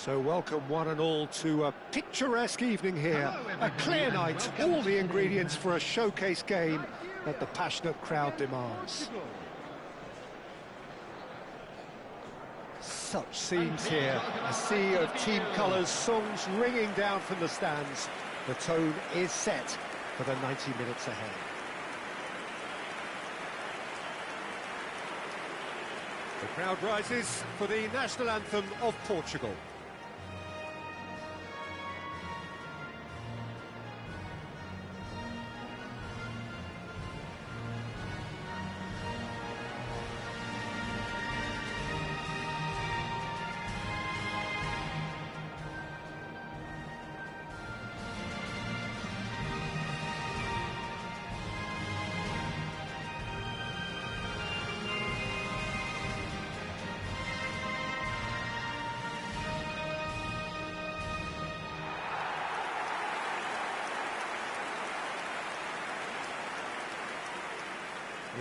So welcome one and all to a picturesque evening here, a clear night, all the ingredients for a showcase game that the passionate crowd demands. Such scenes here, a sea of team colours, songs ringing down from the stands. The tone is set for the 90 minutes ahead. The crowd rises for the national anthem of Portugal.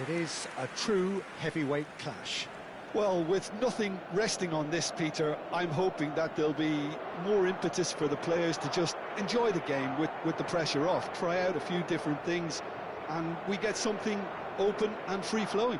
It is a true heavyweight clash. Well, with nothing resting on this, Peter, I'm hoping that there'll be more impetus for the players to just enjoy the game with the pressure off, try out a few different things, and we get something open and free-flowing.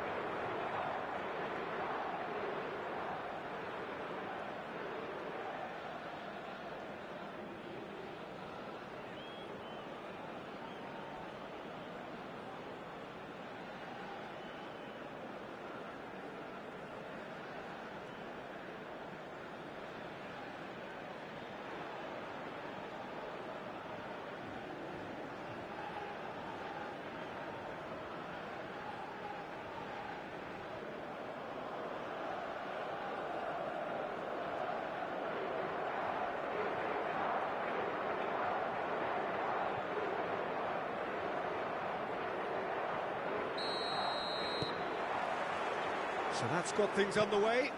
So that's got things underway.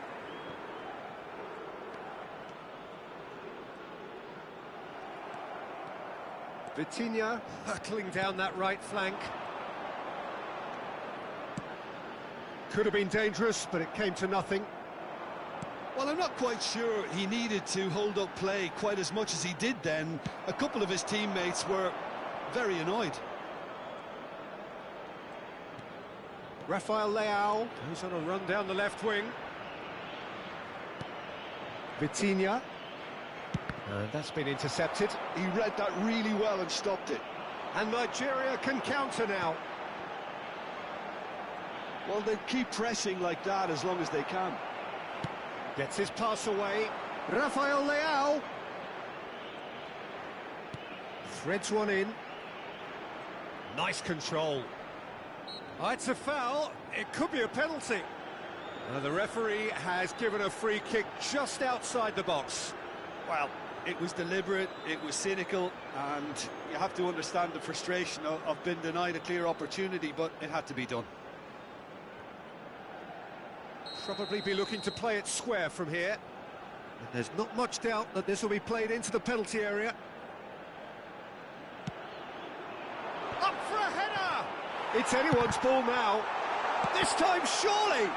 Vitinha hurtling down that right flank. Could have been dangerous, but it came to nothing. Well, I'm not quite sure he needed to hold up play quite as much as he did then. A couple of his teammates were very annoyed. Rafael Leao goes on a run down the left wing. Vitinha. And that's been intercepted. He read that really well and stopped it. And Nigeria can counter now. Well, they keep pressing like that as long as they can. Gets his pass away. Rafael Leao. Threads one in. Nice control. Oh, it's a foul. It could be a penalty. The referee has given a free kick just outside the box. Well, it was deliberate, it was cynical, and you have to understand the frustration of being denied a clear opportunity, but it had to be done. Probably be looking to play it square from here. And there's not much doubt that this will be played into the penalty area. Up for a header! It's anyone's ball now. This time, surely!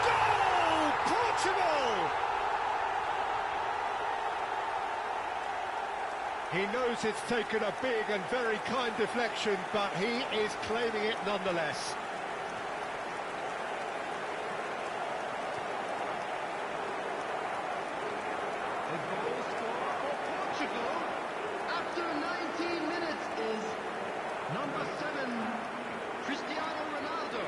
Goal! Portugal! He knows it's taken a big and very kind deflection, but he is claiming it nonetheless. The goal scorer for Portugal after 19 minutes is number 7, Cristiano Ronaldo.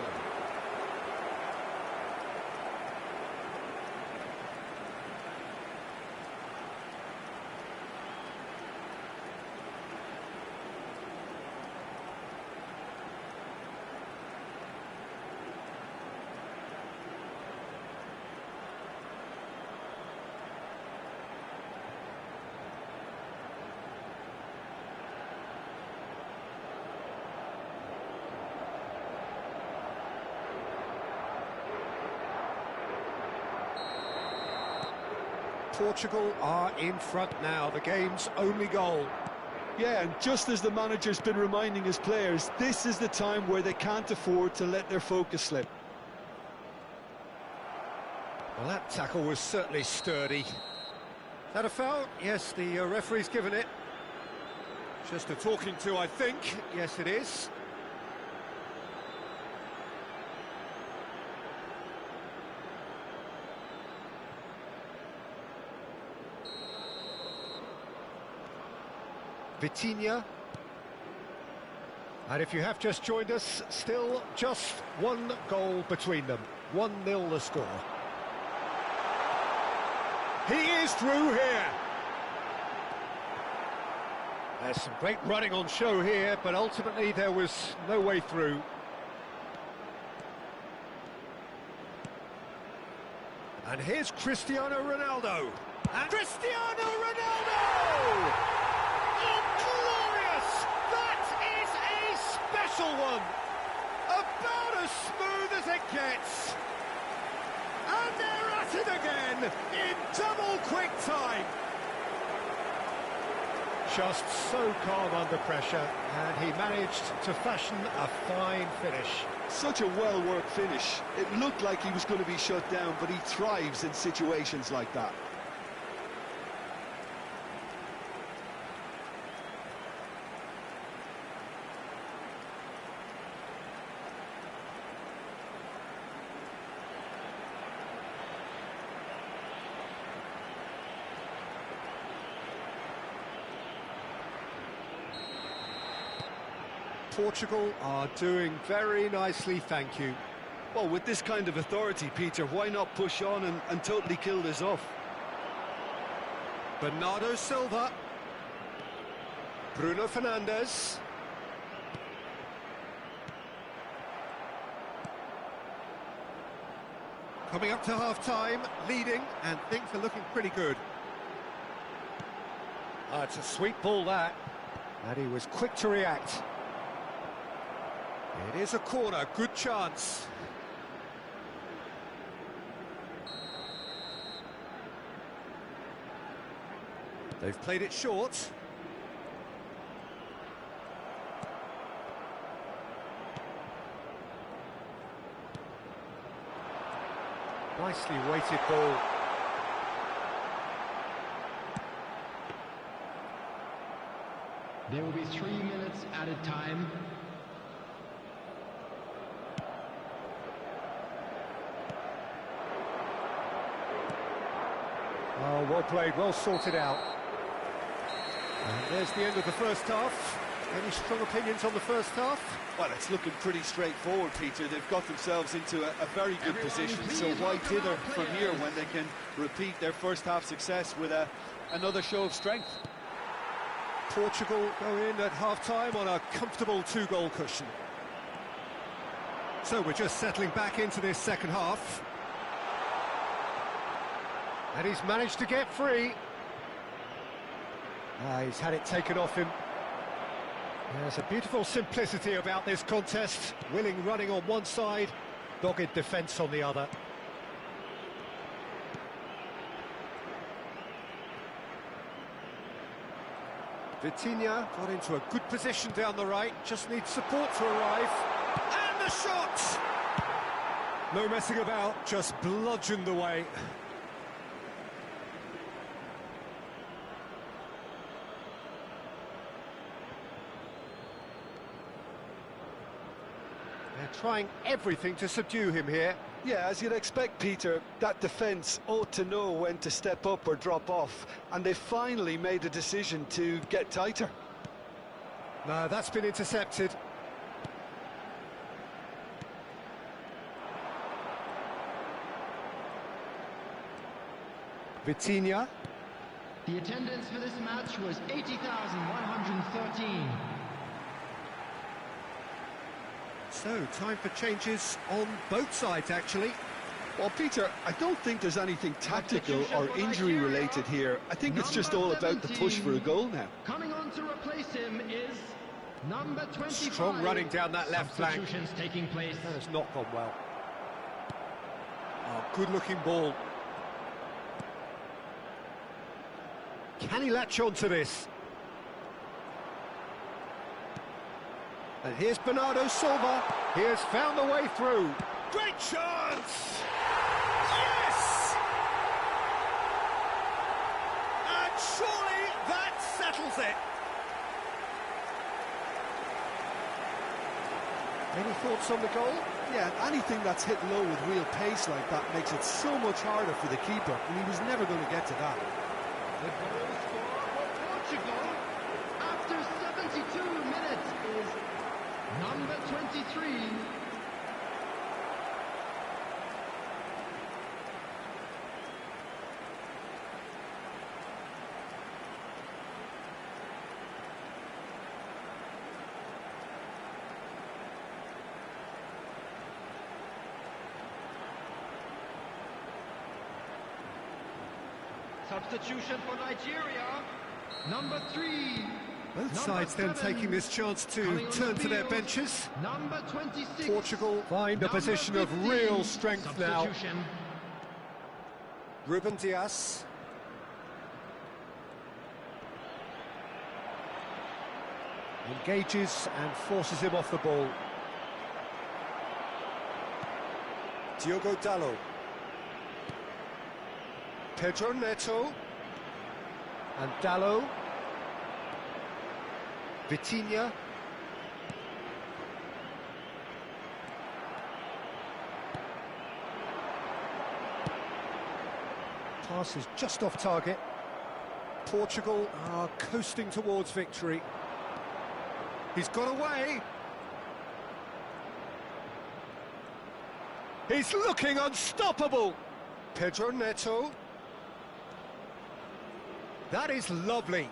Portugal are in front now, the game's only goal. Yeah, and just as the manager's been reminding his players, this is the time where they can't afford to let their focus slip. Well, that tackle was certainly sturdy. That a foul? Yes, the referee's given it. Just a talking to, I think. Yes, it is. Vitinha. And if you have just joined us, still just one goal between them. 1-0 the score. He is through here. There's some great running on show here, but ultimately there was no way through. And here's Cristiano Ronaldo. And Cristiano Ronaldo! Oh, glorious! That is a special one! About as smooth as it gets. And they're at it again, in double quick time. Just so calm under pressure, and he managed to fashion a fine finish. Such a well-worked finish. It looked like he was going to be shut down, but he thrives in situations like that. Portugal are doing very nicely, thank you. Well, with this kind of authority, Peter, why not push on and totally kill this off? Bernardo Silva. Bruno Fernandes. Coming up to half-time, leading, and things are looking pretty good. It's a sweet ball, that. And he was quick to react. It is a corner, good chance. They've played it short. Nicely weighted ball. There will be 3 minutes added time. Oh, well played, well sorted out. And there's the end of the first half. Any strong opinions on the first half? Well, it's looking pretty straightforward, Peter. They've got themselves into a very good position, so why dither from here when they can repeat their first half success with another show of strength? Portugal go in at half-time on a comfortable 2-goal cushion. So we're just settling back into this second half. And he's managed to get free. He's had it taken off him. There's a beautiful simplicity about this contest. Willing running on one side, dogged defence on the other. Vitinha got into a good position down the right, just needs support to arrive. And the shot! No messing about, just bludgeoned away. They're trying everything to subdue him here. Yeah, as you'd expect, Peter, that defence ought to know when to step up or drop off, and they finally made a decision to get tighter. No, that's been intercepted. Vitinha. The attendance for this match was 80,113. So, time for changes on both sides, actually. Well, Peter, I don't think there's anything tactical or injury-related here. I think it's just all about the push for a goal now. Coming on to replace him is number 25. Strong running down that left flank. Substitutions taking place. That has not gone well. Oh, good-looking ball. Can he latch on to this? And here's Bernardo Silva. He has found a way through. Great chance! Yes! settles it. Any thoughts on the goal? Yeah, anything that's hit low with real pace like that makes it so much harder for the keeper, and he was never going to get to that. The goal score for Portugal after 72 minutes is number 23. Substitution for Nigeria, number 3. Both sides then taking this chance to turn to their benches. Number 26. Portugal find a position of real strength now. Ruben Dias. Engages and forces him off the ball. Diogo Dalot. Pedro Neto. And Dalot. Vitinha. Pass is just off target. Portugal are coasting towards victory. He's got away. He's looking unstoppable. Pedro Neto. That is lovely.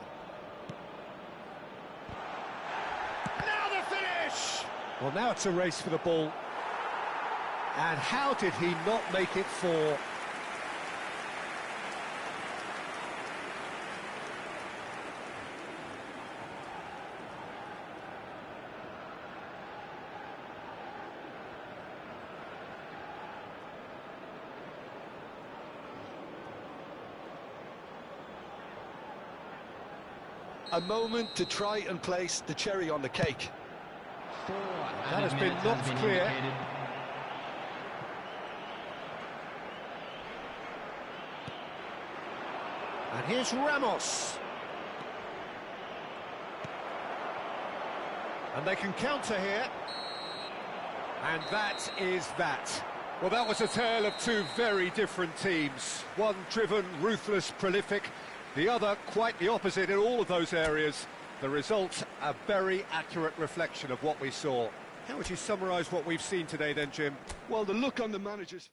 Now the finish! Well, now it's a race for the ball. And how did he not make it 4? A moment to try and place the cherry on the cake. That has been knocked clear. And here's Ramos. And they can counter here. And that is that. Well, that was a tale of two very different teams. One driven, ruthless, prolific. The other, quite the opposite in all of those areas. The result, a very accurate reflection of what we saw. How would you summarise what we've seen today then, Jim? Well, the look on the manager's...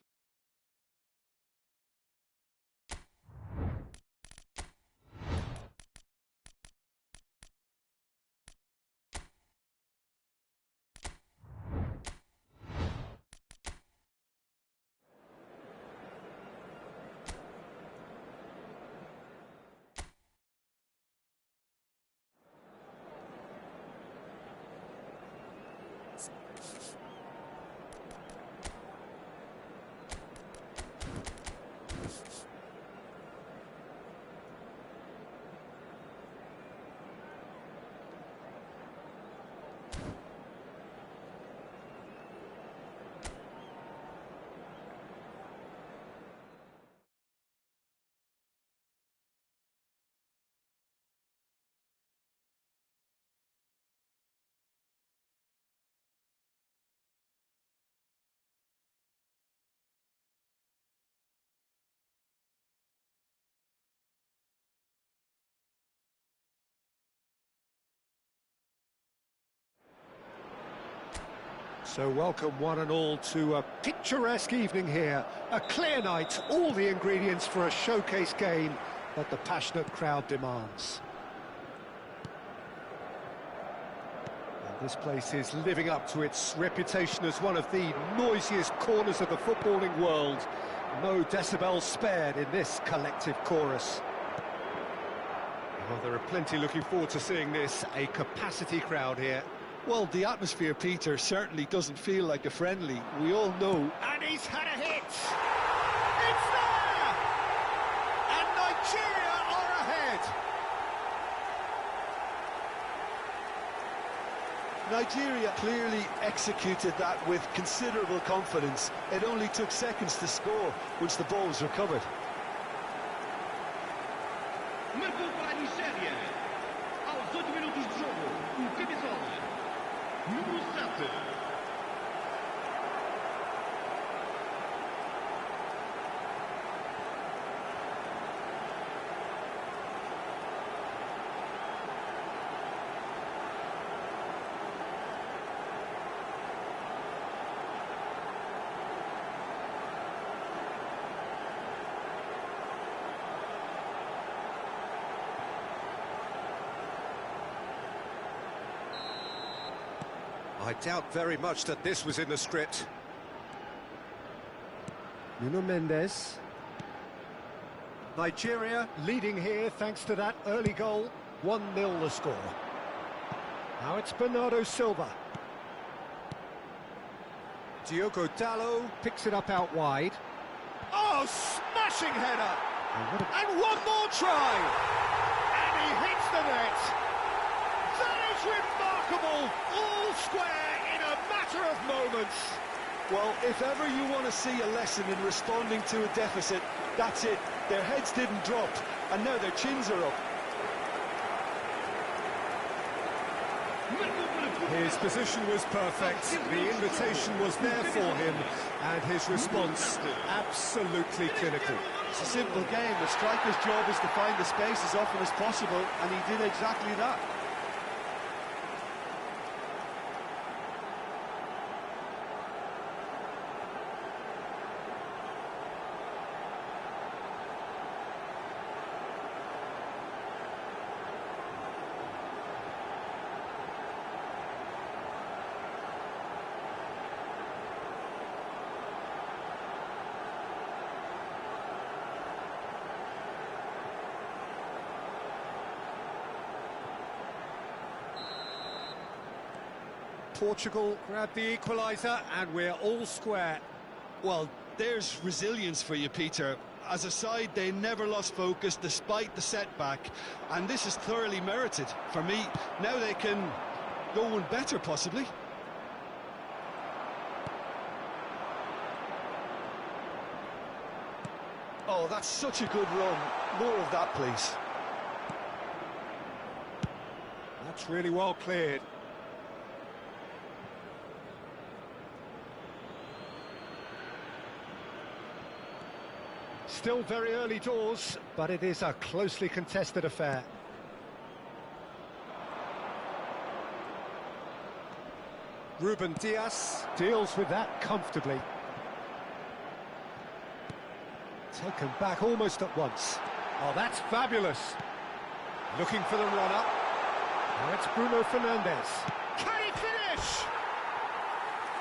So welcome one and all to a picturesque evening here. A clear night, all the ingredients for a showcase game that the passionate crowd demands. And this place is living up to its reputation as one of the noisiest corners of the footballing world. No decibels spared in this collective chorus. Well, there are plenty looking forward to seeing this, a capacity crowd here. Well, the atmosphere, Peter, certainly doesn't feel like a friendly. We all know. And he's had a hit! It's there! And Nigeria are ahead! Nigeria clearly executed that with considerable confidence. It only took seconds to score once the ball was recovered. Aos 8 minutos de jogo, o camisola número 7. I doubt very much that this was in the script. Nuno Mendes. Nigeria leading here thanks to that early goal. 1-0 the score. Now it's Bernardo Silva. Diogo Dalot picks it up out wide. Oh, smashing header! And one more try! And he hits the net! That is remarkable! All square in a matter of moments! Well, if ever you want to see a lesson in responding to a deficit, that's it. Their heads didn't drop, and now their chins are up. His position was perfect, the invitation was there for him, and his response absolutely clinical. It's a simple game. A striker's job is to find the space as often as possible, and he did exactly that. Portugal grabbed the equaliser, and we're all square. Well, there's resilience for you, Peter. As a side, they never lost focus despite the setback, and this is thoroughly merited. For me, now they can go one better, possibly. Oh, that's such a good run. More of that, please. That's really well cleared. Still very early doors, but it is a closely contested affair. Ruben Dias deals with that comfortably. Taken back almost at once. Oh, that's fabulous. Looking for the run-up. Now it's Bruno Fernandes. Can he finish?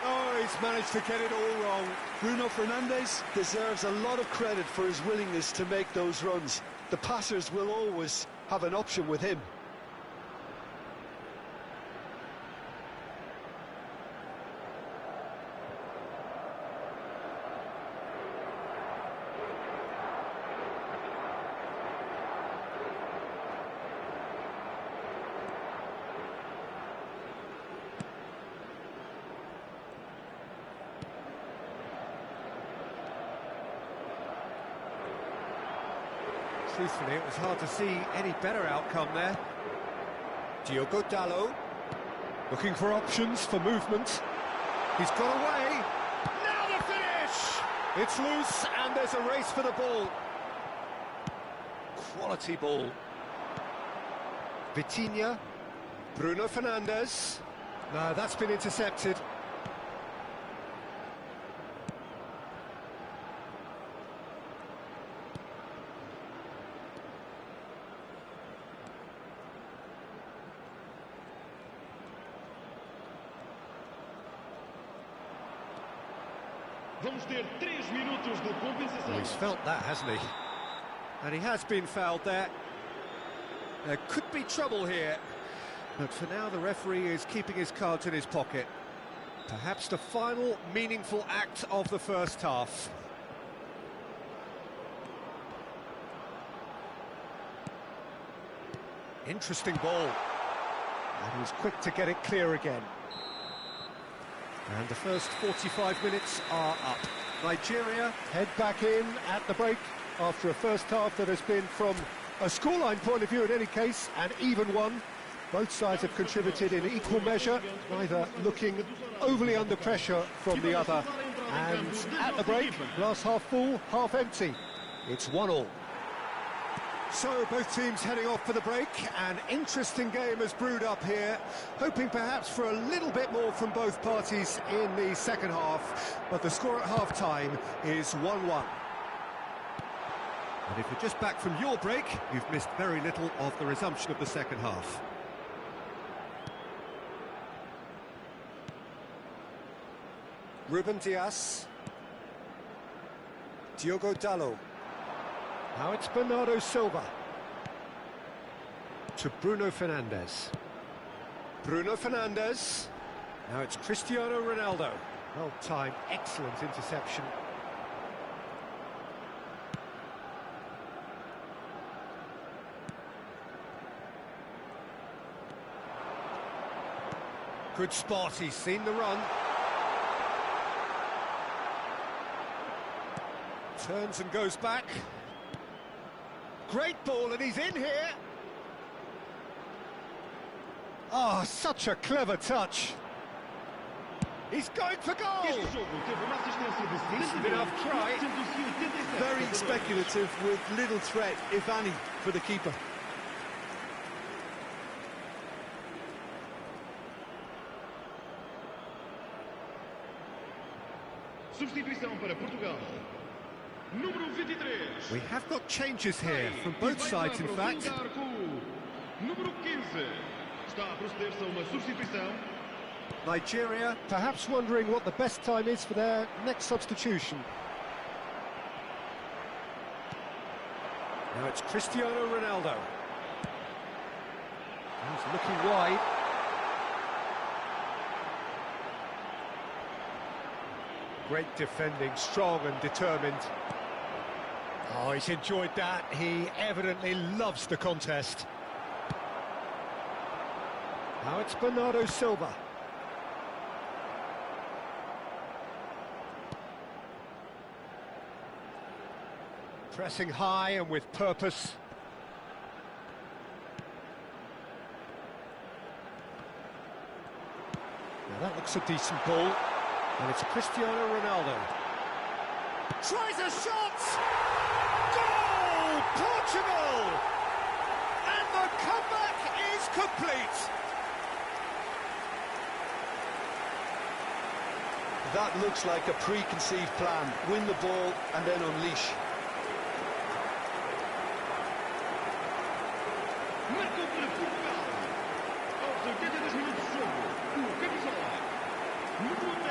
Oh, he's managed to get it all wrong. Bruno Fernandes deserves a lot of credit for his willingness to make those runs. The passers will always have an option with him. Truthfully, it was hard to see any better outcome there. Diogo Dalot, looking for options for movement. He's got away. Now the finish! It's loose, and there's a race for the ball. Quality ball. Vitinha, Bruno Fernandes. No, that's been intercepted. Vamos ter 3 minutos de compensação. Well, he's felt that, hasn't he? And he has been fouled there. There could be trouble here. But for now, the referee is keeping his cards in his pocket. Perhaps the final meaningful act of the first half. Interesting ball. And he was quick to get it clear again. And the first 45 minutes are up. Nigeria head back in at the break after a first half that has been, from a scoreline point of view in any case, an even one. Both sides have contributed in equal measure, neither looking overly under pressure from the other. And at the break, glass half full, half empty. It's 1-1. So both teams heading off for the break. An interesting game has brewed up here, hoping perhaps for a little bit more from both parties in the second half. But the score at half-time is 1-1. And if you're just back from your break, you've missed very little of the resumption of the second half. Ruben Dias. Diogo Dalot. Now it's Bernardo Silva. To Bruno Fernandes. Bruno Fernandes. Now it's Cristiano Ronaldo. Well timed, excellent interception. Good spot, he's seen the run. Turns and goes back. Great ball, and he's in here. Oh, such a clever touch. He's going for goal. Decent enough try. Very speculative with little threat, if any, for the keeper. Substituição para Portugal. Número 23. We have got changes here from both sides, in fact. Número 15. Está a proceder-se a uma substituição. Nigeria perhaps wondering what the best time is for their next substitution. Now it's Cristiano Ronaldo. He's looking wide. Great defending, strong and determined. Oh, he's enjoyed that. He evidently loves the contest. Now it's Bernardo Silva. Pressing high and with purpose. Now that looks a decent ball. And it's Cristiano Ronaldo. Tries a shot! Goal! Portugal! And the comeback is complete! That looks like a preconceived plan. Win the ball and then unleash. Marcou para Portugal. Aos 82 minutos de jogo, o camisola número 10.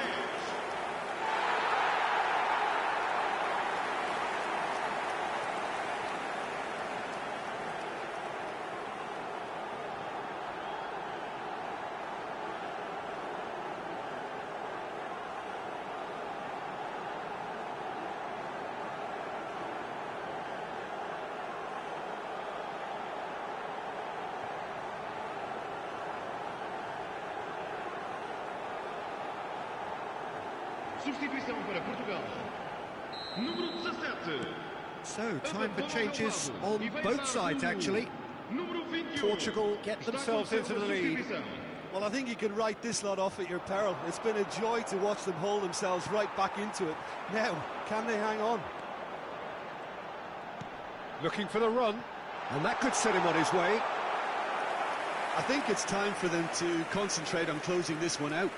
Substituição para Portugal. Número 17. So, time for changes on both sides, actually. Número 21. Portugal get themselves into the lead. Well, I think you can write this lot off at your peril. It's been a joy to watch them hold themselves right back into it. Now, can they hang on? Looking for the run, and that could set him on his way. I think it's time for them to concentrate on closing this one out.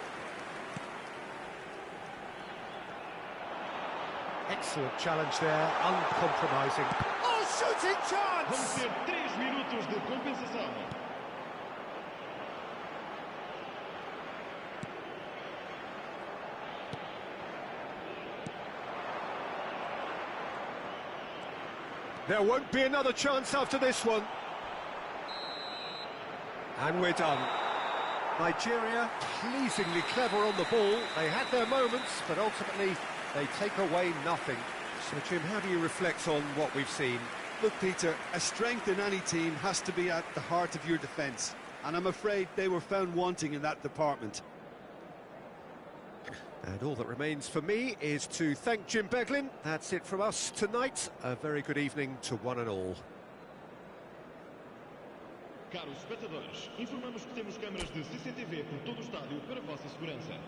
Excellent challenge there, uncompromising. Oh, shooting Vamos chance! ter 3 minutos de compensação. There won't be another chance after this one. And we're done. Nigeria, pleasingly clever on the ball. They had their moments, but ultimately they take away nothing. So, Jim, how do you reflect on what we've seen? Look, Peter, a strength in any team has to be at the heart of your defence. And I'm afraid they were found wanting in that department. And all that remains for me is to thank Jim Beglin. That's it from us tonight. A very good evening to one and all. Caros espectadores, informamos que temos câmaras de CCTV por todo o estádio para a vossa segurança.